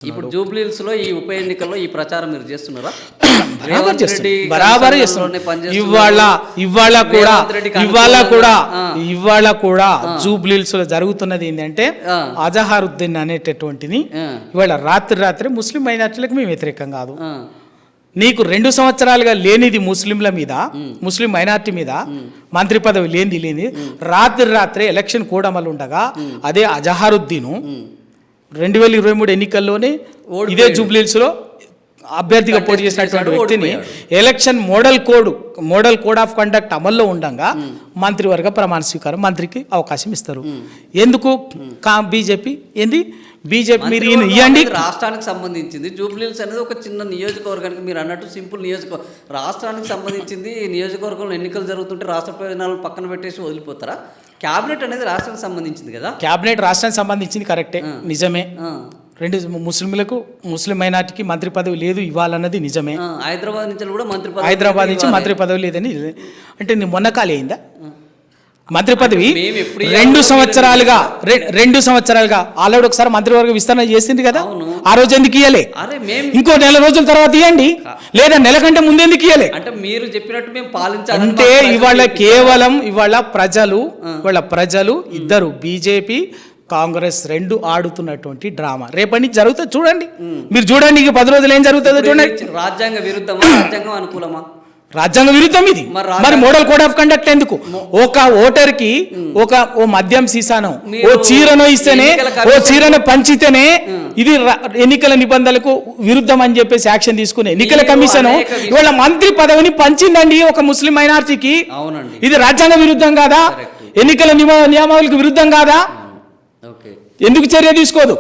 ఇప్పుడు జూబ్లీహిల్స్ లో ఈ ఉప ఎన్నికల్లో ఈ ప్రచారం మీరు చేస్తున్నారా? బరాబర్ చేస్తున్నారు. ఇవాళ కూడా జూబ్లీహిల్స్ లో జరుగుతున్నది ఏంటంటే అజహరుద్దీన్ అనేటటువంటిది ఇవాళ రాత్రి ముస్లిం మైనార్టీలకు మేము వ్యతిరేకం కాదు. నీకు 2 సంవత్సరాలుగా లేనిది ముస్లింల మీద, ముస్లిం మైనార్టీ మీద మంత్రి పదవి లేనిది రాత్రి ఎలక్షన్ కూడమలు ఉండగా అదే అజహరుద్దీను 2023 ఎన్నికల్లోనే ఇదే జూబ్లీహిల్స్ లో అభ్యర్థిగా పోటీ చేసినటువంటి వ్యక్తిని election model code of conduct అమల్లో ఉండగా మంత్రివర్గ ప్రమాణ స్వీకారం మంత్రికి అవకాశం ఇస్తారు. ఎందుకు బీజేపీ మీరు ఇవ్వండి. రాష్ట్రానికి సంబంధించింది జూబ్లీహిల్స్ అనేది ఒక చిన్న నియోజకవర్గానికి, మీరు అన్నట్టు సింపుల్ నియోజకవర్గం, రాష్ట్రానికి సంబంధించింది. నియోజకవర్గంలో ఎన్నికలు జరుగుతుంటే రాష్ట్ర ప్రయోజనాలను పక్కన పెట్టేసి వదిలిపోతారా? క్యాబినెట్ అనేది రాష్ట్రానికి సంబంధించింది కదా. క్యాబినెట్ రాష్ట్రానికి సంబంధించింది కరెక్టే, నిజమే. 2 ముస్లిం మైనార్టీకి మంత్రి పదవి లేదు ఇవ్వాలన్నది నిజమే. హైదరాబాద్ నుంచి మంత్రి పదవి లేదని అంటే నీ మొన్నకాలే అయిందా మంత్రి పదవి? 2 సంవత్సరాలుగా ఆల్రెడీ ఒకసారి మంత్రివర్గ విస్తరణ చేసింది కదా. ఆ రోజు ఎందుకు ఇయ్యలే? ఇంకో 4 రోజుల తర్వాత ఇవ్వండి, లేదా నెల కంటే ముందు ఎందుకు ఇయ్యలే? అంటే మీరు చెప్పినట్టు మేము పాలించాలి అంటే ఇవాళ ప్రజలు ఇద్దరు బీజేపీ కాంగ్రెస్ 2 ఆడుతున్నటువంటి డ్రామా రేపటి నుంచి జరుగుతుంది. చూడండి, మీరు చూడండి, 10 రోజులు ఏం జరుగుతుందో చూడండి. రాజ్యాంగ విరుద్ధమా, రాజ్యాంగం అనుకూలమా? రాజ్యాంగ విరుద్ధం ఇది. మరి మోడల్ కోడ్ ఆఫ్ కండక్ట్ ఎందుకు? ఒక ఓటర్కి ఓ మద్యం సీసానో ఓ చీరనో ఇస్తేనే, ఓ చీరను పంచితేనే ఇది ఎన్నికల నిబంధనలకు విరుద్ధం అని చెప్పేసి యాక్షన్ తీసుకునే ఎన్నికల కమిషన్ ఇవాళ మంత్రి పదవిని పంచిందండి ఒక ముస్లిం మైనార్టీకి. ఇది రాజ్యాంగ విరుద్ధం కాదా? ఎన్నికల నియమావళికి విరుద్ధం కాదా? ఎందుకు చర్య తీసుకోదు?